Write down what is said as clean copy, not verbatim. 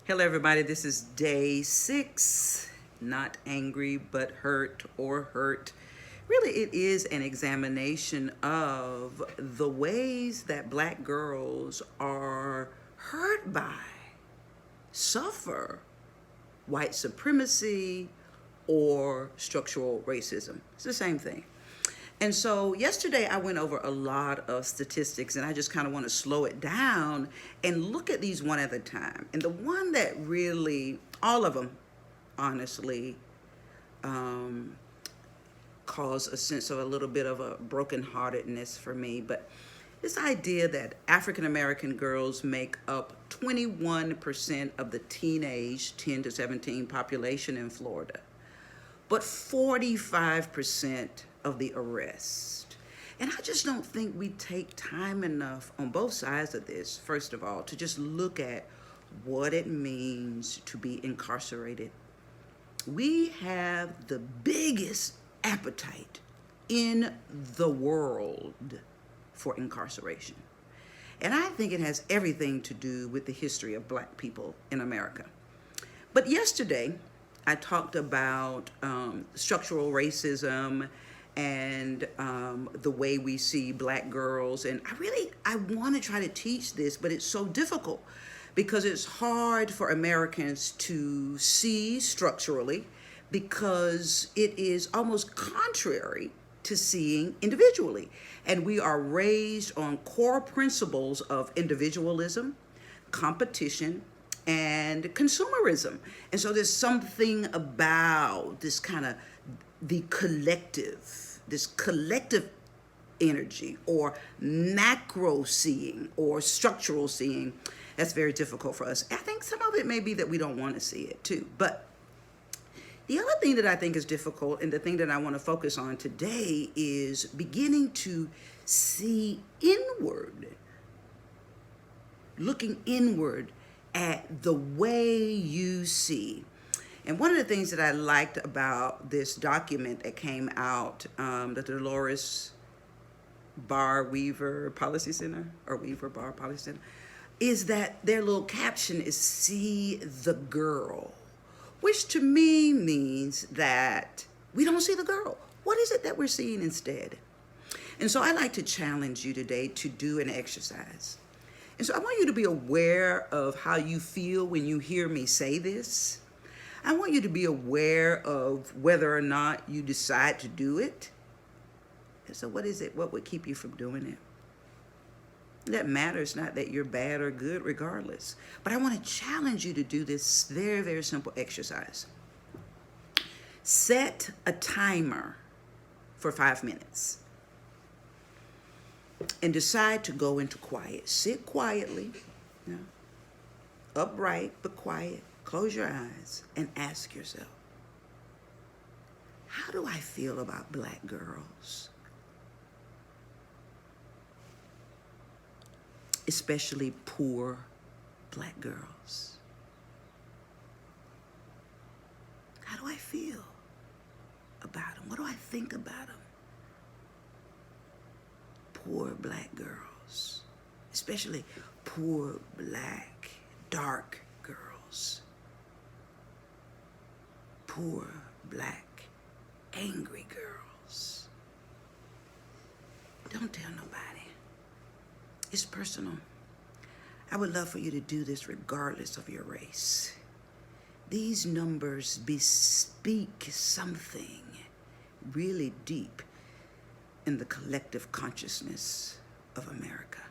Hello, everybody. This is day 6. Not angry, but hurt or hurt. Really, it is an examination of the ways that Black girls are hurt by, suffer white supremacy or structural racism. It's the same thing. And so yesterday I went over a lot of statistics, and I just kind of want to slow it down and look at these one at a time. And the one that really, all of them, honestly, cause a sense of a little bit of a brokenheartedness for me. But this idea that African American girls make up 21% of the teenage 10 to 17 population in Florida, but 45% of the arrest. And I just don't think we take time enough on both sides of this, first of all, to just look at what it means to be incarcerated. We have the biggest appetite in the world for incarceration. And I think it has everything to do with the history of Black people in America. But yesterday, I talked about structural racism and the way we see Black girls. And I want to try to teach this, but it's so difficult because it's hard for Americans to see structurally because it is almost contrary to seeing individually. And we are raised on core principles of individualism, competition, and consumerism. And so there's something about this kind of this collective energy or macro seeing or structural seeing that's very difficult for us. I think some of it may be that we don't want to see it too. But the other thing that I think is difficult, and the thing that I want to focus on today, is beginning to see inward, looking inward at the way you see. And one of the things that I liked about this document that came out, the Dolores Barr Weaver Policy Center, or Weaver Barr Policy Center, is that their little caption is "See the Girl," which to me means that we don't see the girl. What is it that we're seeing instead? And so I like to challenge you today to do an exercise. And so I want you to be aware of how you feel when you hear me say this. I want you to be aware of whether or not you decide to do it. And so what is it? What would keep you from doing it? That matters not that you're bad or good regardless. But I want to challenge you to do this very, very simple exercise. Set a timer for 5 minutes. And decide to go into quiet. Sit quietly, upright but quiet. Close your eyes and ask yourself, how do I feel about Black girls? Especially poor Black girls. How do I feel about them? What do I think about them? Poor Black girls, especially poor Black, dark girls. Poor Black, angry girls. Don't tell nobody. It's personal. I would love for you to do this regardless of your race. These numbers bespeak something really deep in the collective consciousness of America.